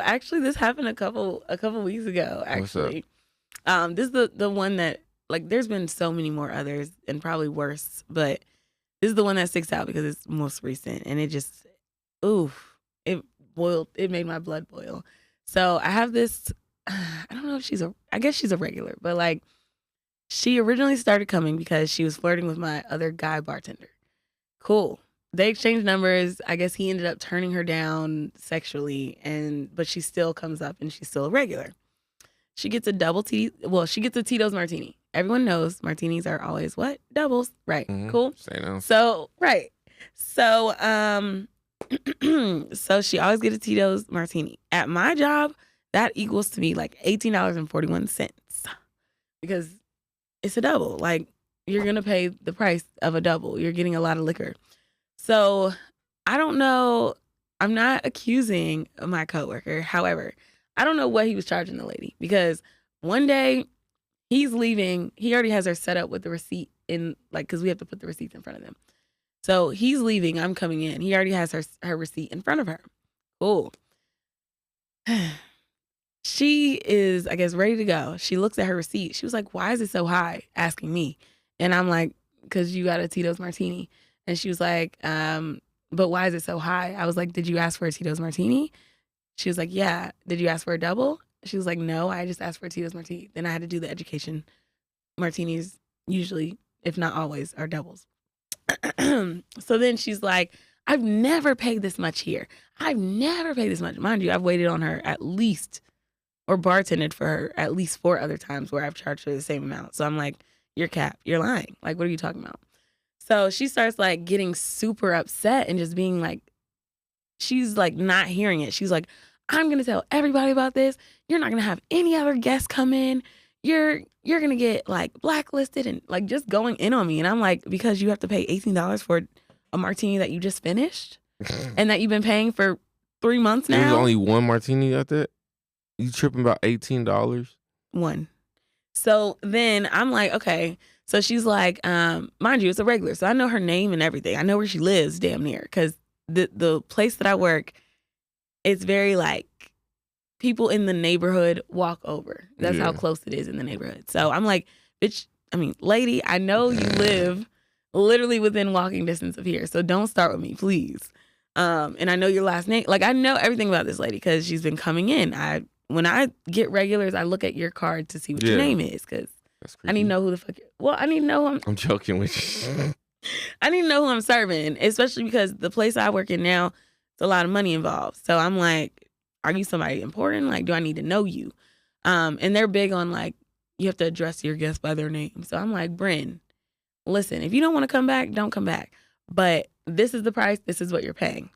Actually, this happened a couple weeks ago. What's up? Actually, this is the one that like. There's been so many more others and probably worse, but this is the one that sticks out because it's most recent and it just, it boiled. It made my blood boil. So I have this I don't know if I guess she's a regular, but like she originally started coming because she was flirting with my other guy bartender. Cool. They exchanged numbers. I guess he ended up turning her down sexually, but she still comes up and she's still a regular. She gets a she gets a Tito's martini. Everyone knows martinis are always what? Doubles. Right. Mhm. Cool. Say no. So, right. So, so she always gets a Tito's martini. At my job, that equals to me like $18.41 because it's a double. Like, you're going to pay the price of a double. You're getting a lot of liquor. So, I don't know. I'm not accusing my coworker. However, I don't know what he was charging the lady because one day he's leaving. He already has her set up with the receipt in, like, because we have to put the receipts in front of them. So he's leaving. I'm coming in. He already has her receipt in front of her. Cool. She is, I guess, ready to go. She looks at her receipt. She was like, "Why is it so high?" Asking me. And I'm like, "Because you got a Tito's martini." And she was like, "But why is it so high?" I was like, "Did you ask for a Tito's martini?" She was like, "Yeah." "Did you ask for a double?" She was like, "No, I just asked for a Tito's martini." Then I had to do the education. Martinis usually, if not always, are doubles. So then she's like, "I've never paid this much here. I've never paid this much." Mind you, I've waited on her at least, or bartended for her at least 4 other times where I've charged her the same amount. So I'm like, "You're cap. You're lying. Like, what are you talking about?" So she starts like getting super upset and just being like, she's like not hearing it. She's like, "I'm going to tell everybody about this. You're not going to have any other guests come in. You're going to get like blacklisted," and like just going in on me. And I'm like, because you have to pay $18 for a martini that you just finished and that you've been paying for 3 months now. There's only one martini at that? You tripping about $18? One. So then I'm like, okay. So she's like, mind you, it's a regular. So I know her name and everything. I know where she lives damn near because the place that I work, it's very like people in the neighborhood walk over. That's how close it is in the neighborhood. So I'm like, bitch, lady, I know you live literally within walking distance of here. So don't start with me, please. And I know your last name. Like, I know everything about this lady because she's been coming in. When I get regulars, I look at your card to see what your name is because I need to know who the fuck. I need to know who I'm joking with you. I need to know who I'm serving, especially because the place I work in now, it's a lot of money involved. So I'm like, are you somebody important? Like, do I need to know you? And they're big on like, you have to address your guests by their name. So I'm like, Bryn, listen, if you don't want to come back, don't come back. But this is the price. This is what you're paying.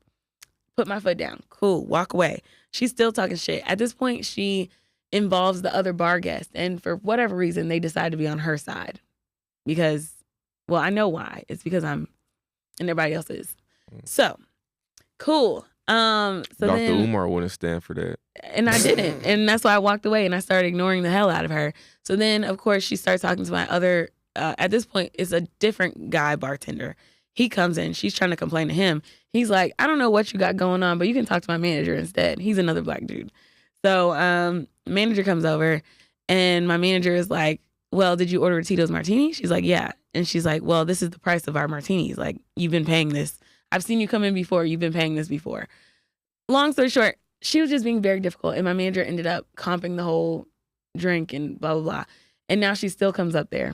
Put my foot down. Cool. Walk away. She's still talking shit. At this point, she involves the other bar guests. And for whatever reason, they decide to be on her side. Because, well, I know why. It's because I'm, and everybody else is. So, cool. So Dr. then, Umar wouldn't stand for that. And I didn't. And that's why I walked away and I started ignoring the hell out of her. So then, of course, she starts talking to my other, at this point, it's a different guy bartender. He comes in. She's trying to complain to him. He's like, "I don't know what you got going on, but you can talk to my manager instead." He's another black dude. So manager comes over and my manager is like, "Well, did you order a Tito's martini?" She's like, "Yeah." And she's like, "Well, this is the price of our martinis. Like, you've been paying this. I've seen you come in before. You've been paying this before." Long story short, she was just being very difficult. And my manager ended up comping the whole drink and blah, blah, blah. And now she still comes up there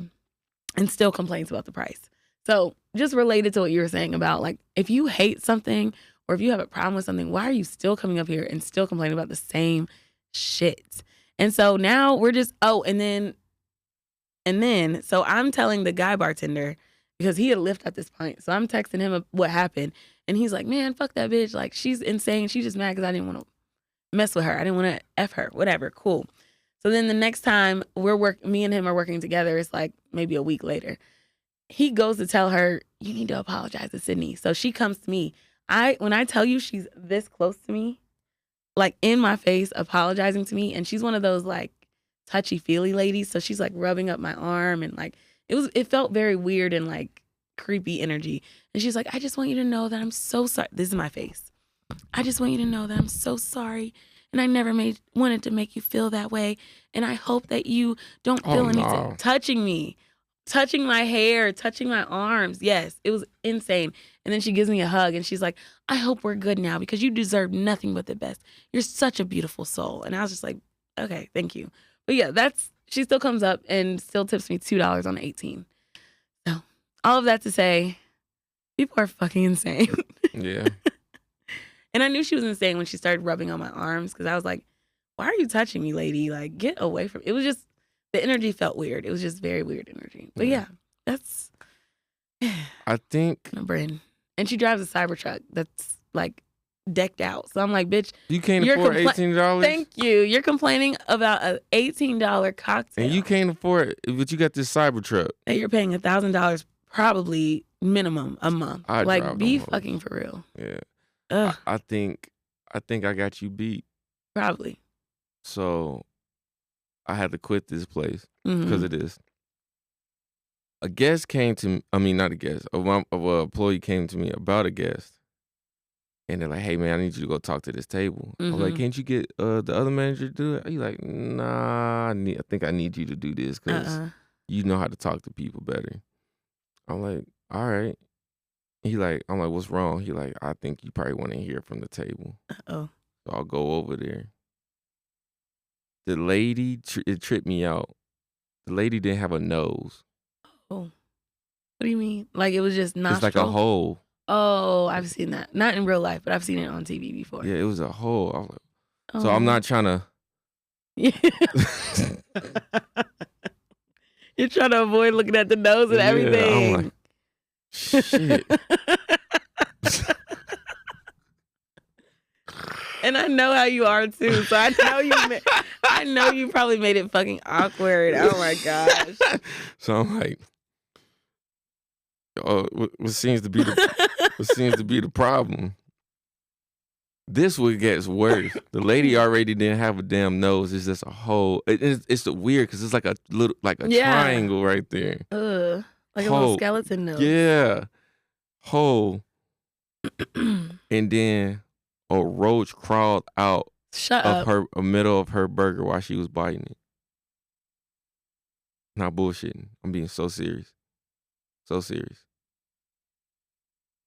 and still complains about the price. So just related to what you were saying about like, if you hate something or if you have a problem with something, why are you still coming up here and still complaining about the same shit? And so now we're just, and then, so I'm telling the guy bartender, because he had left at this point. So I'm texting him what happened. And he's like, "Man, fuck that bitch. Like, she's insane. She's just mad because I didn't want to mess with her. I didn't want to F her. Whatever. Cool." So then the next time me and him are working together, it's like maybe a week later. He goes to tell her, "You need to apologize to Sydney." So she comes to me. When I tell you she's this close to me, like in my face, apologizing to me. And she's one of those like touchy-feely ladies. So she's like rubbing up my arm and like, it felt very weird and like creepy energy. And she's like, "I just want you to know that I'm so sorry." This is my face. "I just want you to know that I'm so sorry. And I never wanted to make you feel that way. And I hope that you don't feel anything." Touching me, touching my hair, touching my arms. Yes, it was insane. And then she gives me a hug and she's like, "I hope we're good now because you deserve nothing but the best. You're such a beautiful soul." And I was just like, Okay, thank you. But yeah, she still comes up and still tips me $2 on 18. So all of that to say, people are fucking insane. Yeah. And I knew she was insane when she started rubbing on my arms because I was like, why are you touching me, lady? Like, get away from it. Was just, the energy felt weird. It was just very weird energy. But yeah, that's I think my brain. And she drives a Cybertruck that's like decked out. So I'm like, bitch, you can't you're afford $18. thank you. You're complaining about an $18 cocktail. And you can't afford it, but you got this Cybertruck. And you're paying $1,000 probably minimum a month. I'd like, drive be them hoes. fucking for real. Yeah. Ugh, I think I got you beat. probably. So I had to quit this place Mhm. because of this. A guest came to me, not a guest, an employee came to me about a guest. And they're like, hey, man, I need you to go talk to this table. I'm like, Mhm. can't you get the other manager to do it? He's like, nah, I think I need you to do this because you know how to talk to people better. I'm like, all right. I'm like, what's wrong? He like, I think you probably want to hear from the table. Oh. So I'll go over there. The lady, it tripped me out. The lady didn't have a nose. Oh. What do you mean? Like it was just nostril? It's like a hole. Oh, I've seen that. Not in real life, but I've seen it on TV before. Yeah, it was a hole. I was like, Oh. so I'm not trying to. Yeah. You're trying to avoid looking at the nose and Yeah, everything. I'm like, shit. And I know how you are too, so I know you probably made it fucking awkward. Oh my gosh. So I'm like, oh, what seems to be the problem? This one gets worse. The lady already didn't have a damn nose. It's just a hole. It's weird because it's like a little, like a triangle right there. Ugh. Like a Hole. little skeleton nose. Yeah, hole. And then a roach crawled out Shut of up. her middle of her burger while she was biting it. Not bullshitting. I'm being so serious. So serious.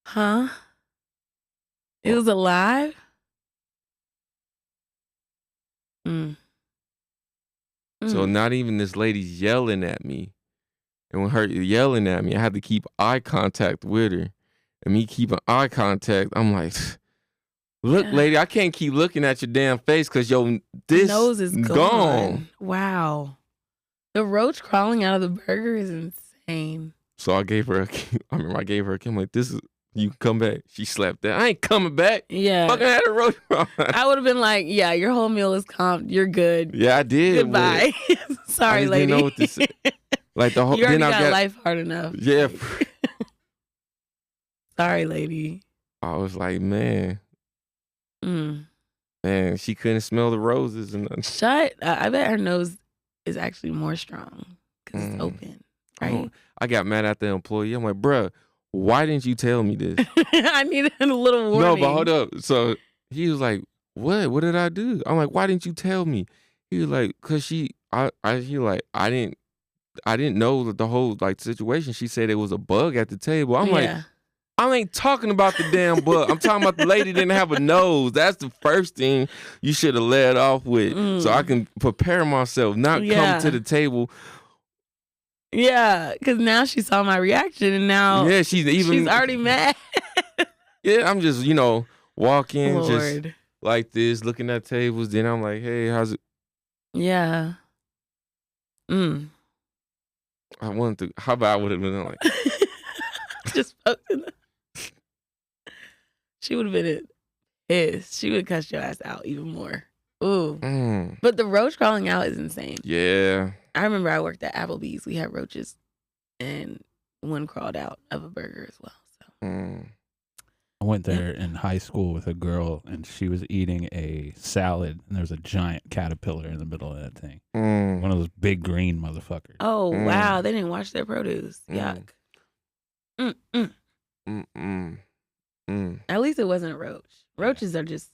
Huh? It was alive? Mm. So not even this lady's yelling at me. And when her yelling at me, I had to keep eye contact with her. And me keeping eye contact, I'm like, look, lady, I can't keep looking at your damn face because this nose is gone. Wow. The roach crawling out of the burger is insane. So I gave her I'm like, this is, you can come back. She slapped that. I ain't coming back. Yeah. Fucking had a roach. I would have been like, yeah, your whole meal is comped. You're good. Yeah, I did. Goodbye. Sorry, I just lady. didn't know what to say. Like the whole, you already then got life hard enough. Yeah. Sorry, lady. I was like, man, she couldn't smell the roses and nothing. I bet her nose is actually more strong because it's open, right? I got mad at the employee. I'm like, bruh, why didn't you tell me this? I needed a little warning. No, but hold up. So he was like, what? What did I do? I'm like, why didn't you tell me? He was like, cause I didn't know the whole like situation. She said it was a bug at the table. I'm like, I ain't talking about the damn bug. I'm talking about the lady didn't have a nose. That's the first thing you should have led off with, so I can prepare myself, not come to the table. Yeah, because now she saw my reaction, and now she's already mad. Yeah, I'm just walking just like this, looking at tables. Then I'm like, hey, how's it? Yeah. I wanted to. How about I would have been like, just fucking. She would have been pissed. She would have cussed your ass out even more. Ooh. But the roach crawling out is insane. Yeah. I remember I worked at Applebee's. We had roaches, and one crawled out of a burger as well. So. I went there in high school with a girl, and she was eating a salad, and there was a giant caterpillar in the middle of that thing. One of those big green motherfuckers. Oh, wow. They didn't wash their produce. Yuck. At least it wasn't a roach. Roaches are just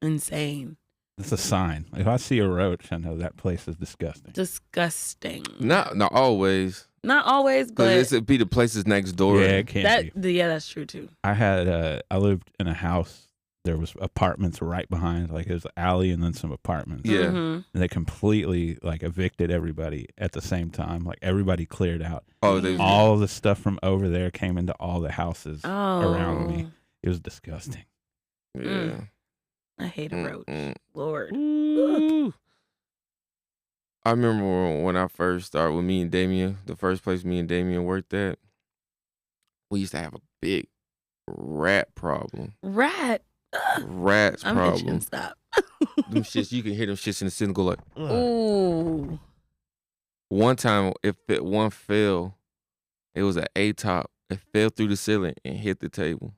insane. It's a sign. If I see a roach, I know that place is disgusting. Disgusting. Not always. Not always, but it'd be the places next door. Yeah, it can't be. Yeah, that's true too. I lived in a house there was apartments right behind, like it was an alley and then some apartments. Yeah. Mhm. And they completely like evicted everybody at the same time. Like everybody cleared out. Oh, they All the stuff from over there came into all the houses around me. Oh, It was disgusting. yeah. I hate a roach. Mm-mm. Lord. Ooh. I remember when I first started with me and Damien, the first place me and Damien worked at, we used to have a big rat problem. Rat. Ugh. Rats I'm problem. itching. Stop. Them shits, you can hear them shits in the ceiling go like, ugh. Ooh. One time, one fell, it was an A-top. It fell through the ceiling and hit the table.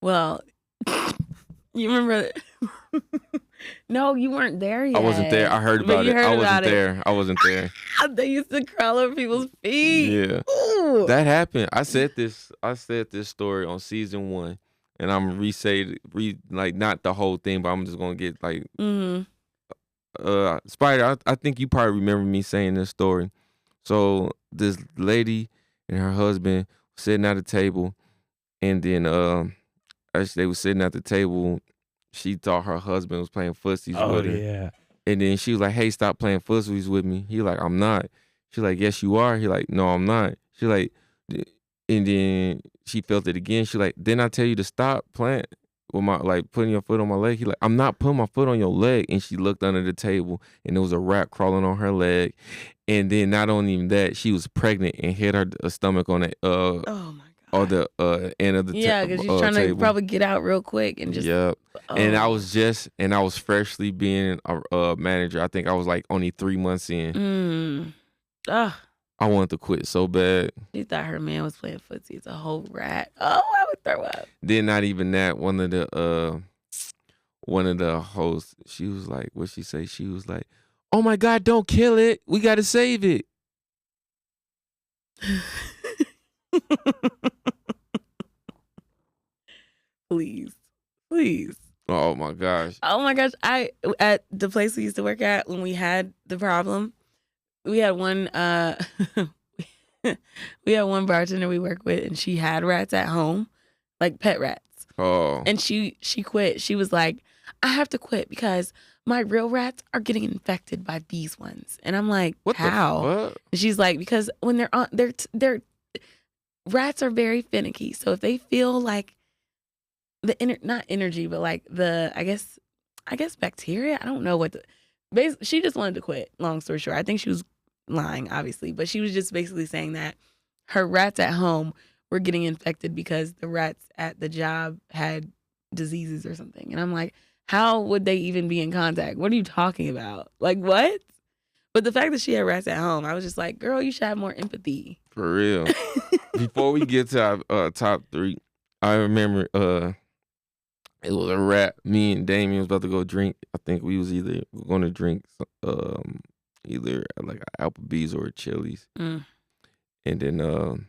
Well, you remember? No, you weren't there yet. I wasn't there. I heard But about you it. heard I wasn't about it. there. I wasn't there. They used to crawl over people's feet. Yeah. Ooh. That happened. I said this story on season 1, and I'm like not the whole thing, but I'm just gonna get like Spider. I think you probably remember me saying this story. So this lady and her husband were sitting at a table, and then as they were sitting at the table, she thought her husband was playing footsies Oh, with her. yeah. And then she was like, "Hey, stop playing footsies with me." He like, "I'm not." She like, "Yes, you are." He like, "No, I'm not." She like, and then she felt it again. She like, "Didn't I tell you to stop playing with my, like, putting your foot on my leg?" He like, "I'm not putting my foot on your leg." And she looked under the table, and there was a rat crawling on her leg. And then not only even that, she was pregnant and hit her stomach on it. Oh my god. Or the end of the Yeah, because she's trying table. to probably get out real quick and just. Yep. And I Oh. was freshly being a manager. I think I was like only 3 months in. Ugh. I wanted to quit so bad. She thought her man was playing footsie. It's a whole rat. Oh, I would throw up. Then not even that. One of the hosts, she was like, what she say? She was like, "Oh my God, don't kill it. We got to save it." Please. Oh my gosh. Oh my gosh. At the place we used to work at when we had the problem, we had one we had one bartender we worked with, and she had rats at home, like pet rats. Oh. And she quit. She was like, "I have to quit because my real rats are getting infected by these ones." And I'm like, What "How?" the fuck? And she's like, "Because when they're on, they're rats are very finicky. So if they feel like not energy, but like the I guess bacteria. I don't know what she just wanted to quit. Long story short, I think she was lying, obviously, but she was just basically saying that her rats at home were getting infected because the rats at the job had diseases or something. And I'm like, how would they even be in contact? What are you talking about? Like, what? But the fact that she had rats at home, I was just like, girl, you should have more empathy. For real. Before we get to our top 3, I remember it was a rat. Me and Damien was about to go drink. I think we was either going to drink either like an Applebee's or a Chili's. Mm. And then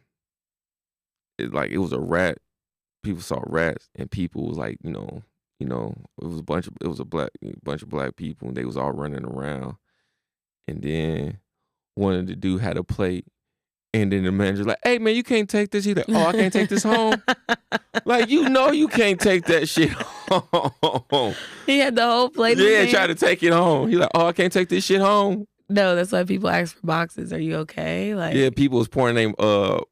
it was a rat. People saw rats, and people was like, it was a bunch of black people, and they was all running around. And then one of the dude had a plate, and then the manager's like, "Hey man, you can't take this." He's like, "Oh, I can't take this home." Like, you can't take that shit home. He had the whole plate. Yeah, try to take it home. He's like, "Oh, I can't take this shit home." No, that's why people ask for boxes. Are you okay? Like, Yeah, people was pouring their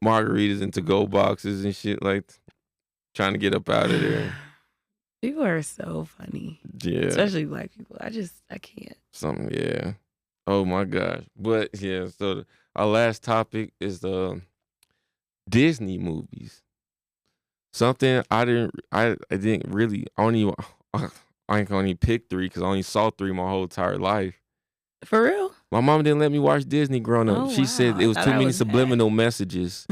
margaritas into go boxes and shit, like trying to get up out of there. people are so funny, Yeah, especially black people. I can't. something. Yeah. Oh my gosh. But yeah, so our last topic is the Disney movies. Something I didn't really. I ain't gonna even pick 3 because I only saw 3 my whole entire life. For real? My mom didn't let me watch Disney growing up. Oh, She said wow. it was I too thought I many was bad. subliminal messages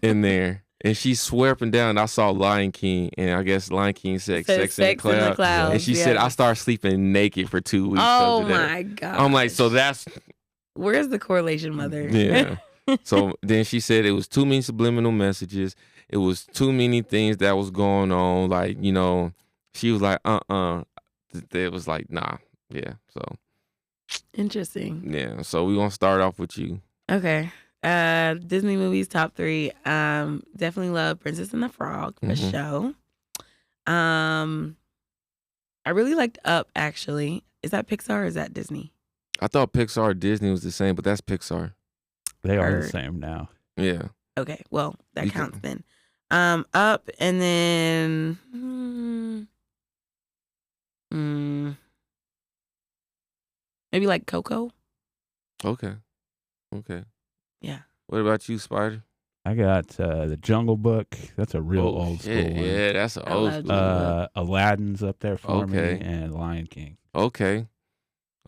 in there. And she swore up and down I saw Lion King, and I guess Lion King said Sex in the Cloud. Clouds. And she said I started sleeping naked for 2 weeks. Oh because of that. my god! I'm like, so that's where's the correlation, mother? yeah. So then she said it was too many subliminal messages. It was too many things that was going on. Like, she was like, It was like, nah. Yeah. So Interesting. yeah. So we gonna start off with you. Okay. Disney movies top 3. Definitely love Princess and the Frog for Mhm. show. I really liked Up, actually. Is that Pixar or is that Disney? I thought Pixar Disney was the same, but that's Pixar. They are the Heard. same now. Yeah. Okay, well, that You counts can- then. Up, and then maybe like Coco. Okay. Okay. Yeah. What about you, Spider? I got the Jungle Book. That's a real old school shit. one. Yeah, that's an I old love school one. Aladdin's up there for Okay. me, and Lion King. Okay.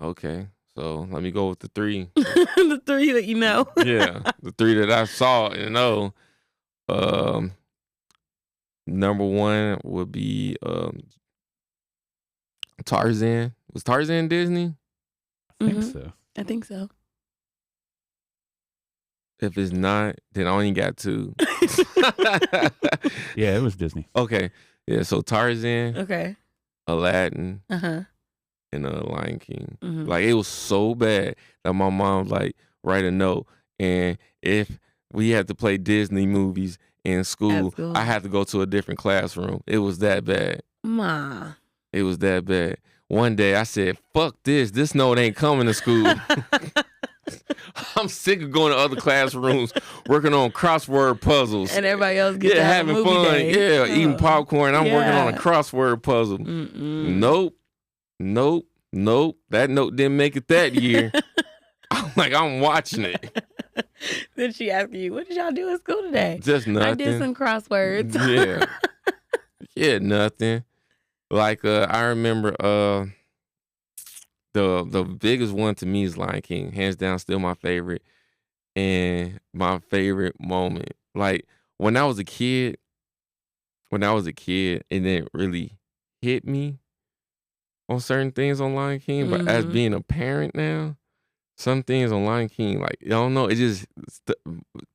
Okay. So let me go with the 3. The 3 that you know. Yeah. The 3 that I saw and know. Number 1 would be Tarzan. Was Tarzan Disney? I think Mhm. so. I think so. If it's not, then I only got 2. Yeah, it was Disney. Okay. Yeah, so Tarzan, Okay. Aladdin, Uh-huh. and Lion King. Mhm. Like, it was so bad that my mom like write a note, and if we had to play Disney movies in school, school. I had to go to a different classroom. It was that bad. Ma. It was that bad. One day I said, fuck this. This note ain't coming to school. I'm sick of going to other classrooms, working on crossword puzzles. And everybody else gets to have having a movie fun. day. Yeah, eating Oh. popcorn. I'm working on a Yeah. crossword puzzle. Mm-mm. Nope. That note didn't make it that year. I'm like, I'm watching it. Then she asked you, what did y'all do at school today? Just nothing. I did some crosswords. Yeah. Yeah, nothing. Like I remember the biggest one to me is Lion King. Hands down, still my favorite. And my favorite moment. Like when I was a kid, it didn't really hit me on certain things on Lion King. But as Mhm. being a parent now, some things on Lion King, like, I don't know, it just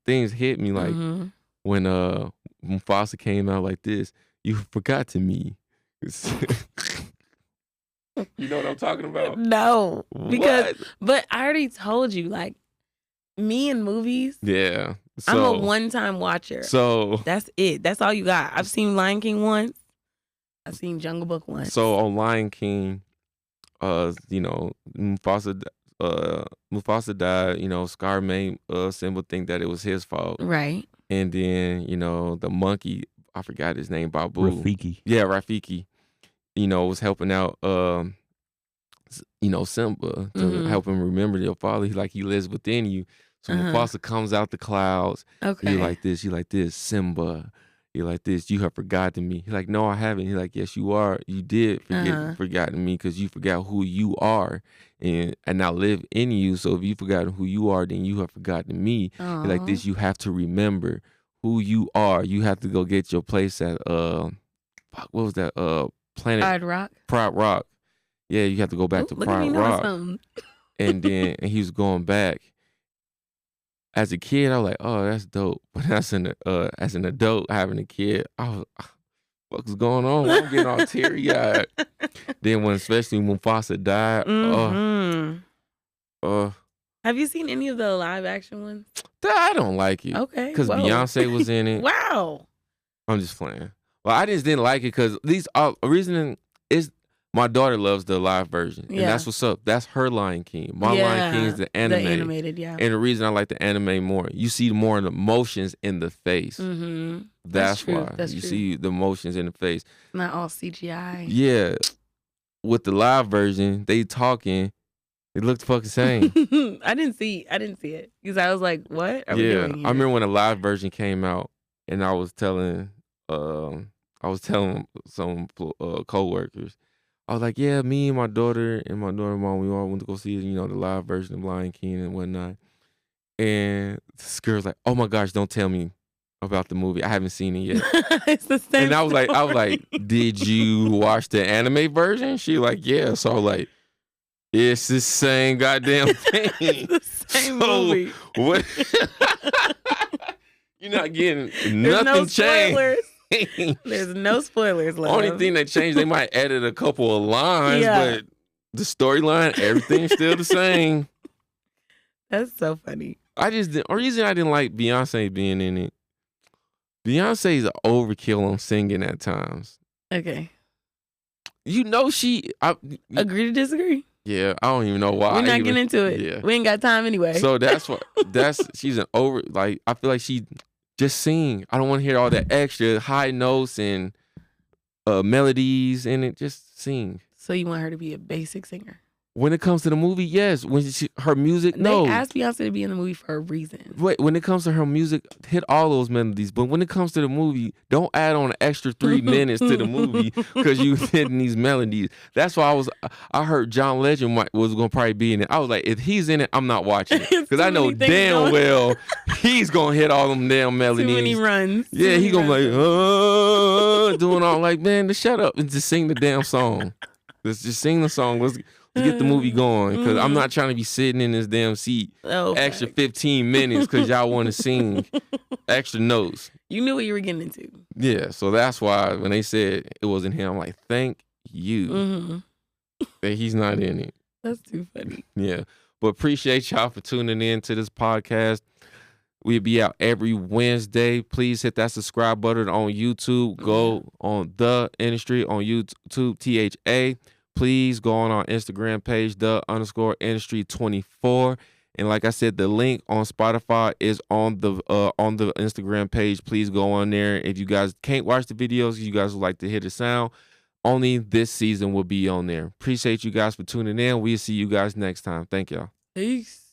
things hit me like Mhm. when Mufasa came out like this, you forgot to me. You know what I'm talking about? No. Because What? but I already told you, like, me in movies, Yeah. I'm a So one-time watcher. so That's it. That's all you got. I've seen Lion King once. I've seen Jungle Book once. so on Lion King, you know, Mufasa died, you know, Scar made Simba think that it was his fault. Right. And then, you know, the monkey, I forgot his name, Babu. Rafiki. Yeah, Rafiki, you know, was helping out you know, Simba to Mhm. help him remember your father. He lives within you. So Mufasa comes out the clouds. Okay. You like this, Simba. You like this, you have forgotten me. He's like, no, I haven't. He's like, yes, you are. You did forgotten me because you forgot who you are, and I live in you. So if you forgotten who you are, then you have forgotten me. He's like this, you have to remember who you are. You have to go get your place at what was that planet Pride Rock. Pride Rock. Yeah, you have to go back to Look at me Pride knowing Rock. something. And then he was going back. As a kid, I was like, oh, that's dope. But as an adult having a kid, I was, what's going on? I'm getting all teary eyed. Then especially Mufasa died, Mhm. uh, Have you seen any of the live action ones? I don't like it. Okay. Because whoa. Beyonce was in it. Wow. I'm just playing. Well, I just didn't like it because reasoning is my daughter loves the live version. And Yeah. that's what's up. That's her Lion King. My Lion King is the anime. The animated, yeah. And the reason I like the anime more, you see more of the emotions in the face. Mm-hmm. That's true. why. That's you true. see the emotions in the face. Not all CGI. Yeah. With the live version, they talking, it looked fucking same. I didn't see it because I was like, "What are we Yeah. doing here?" I remember when the live version came out and I was telling some co-workers, I was like, yeah, me and my daughter mom, we all went to go see, you know, the live version of Lion King and whatnot. And this girl's like, oh my gosh, don't tell me about the movie. I haven't seen it yet. It's the same. And I was like, story. did you watch the anime version? She like, yeah. So I was like, it's the same goddamn thing. It's the same So, movie. What? You're not getting There's nothing no changed. spoilers. There's no spoilers left. Only thing that changed, they might edit a couple of lines, Yeah. but the storyline, everything's still the same. That's so funny. The reason I didn't like Beyonce being in it, Beyonce's overkill on singing at times. Okay. You know Agree to disagree. Yeah, I don't even know why. We're not getting into it. Yeah. We ain't got time anyway. So she's an over, like, I feel like she just sing. I don't want to hear all that extra high notes and melodies in it. Just sing. So you want her to be a basic singer? When it comes to the movie, yes. When her music, no. They asked Beyonce to be in the movie for a reason. Wait, when it comes to her music, hit all those melodies. But when it comes to the movie, don't add on an extra 3 minutes to the movie because you hitting these melodies. That's why I heard John Legend was going to probably be in it. I was like, if he's in it, I'm not watching it. Because I know damn well he's going to hit all them damn melodies. Too many runs. Yeah, he going to be like, doing all like, man, just shut up and just sing the damn song. Let's just sing the song. Let's get the movie going, because I'm not trying to be sitting in this damn seat extra 15 minutes because y'all want to sing extra notes. You knew what you were getting into. Yeah, so that's why when they said it wasn't him, I'm like, thank you that he's not in it. That's too funny. Yeah, but appreciate y'all for tuning in to this podcast. We'll be out every Wednesday. Please hit that subscribe button on YouTube. Go on The Industry on YouTube, THA. Please go on our Instagram page, _industry24. And like I said, the link on Spotify is on the Instagram page. Please go on there. If you guys can't watch the videos, you guys would like to hear the sound, only this season will be on there. Appreciate you guys for tuning in. We'll see you guys next time. Thank y'all. Peace.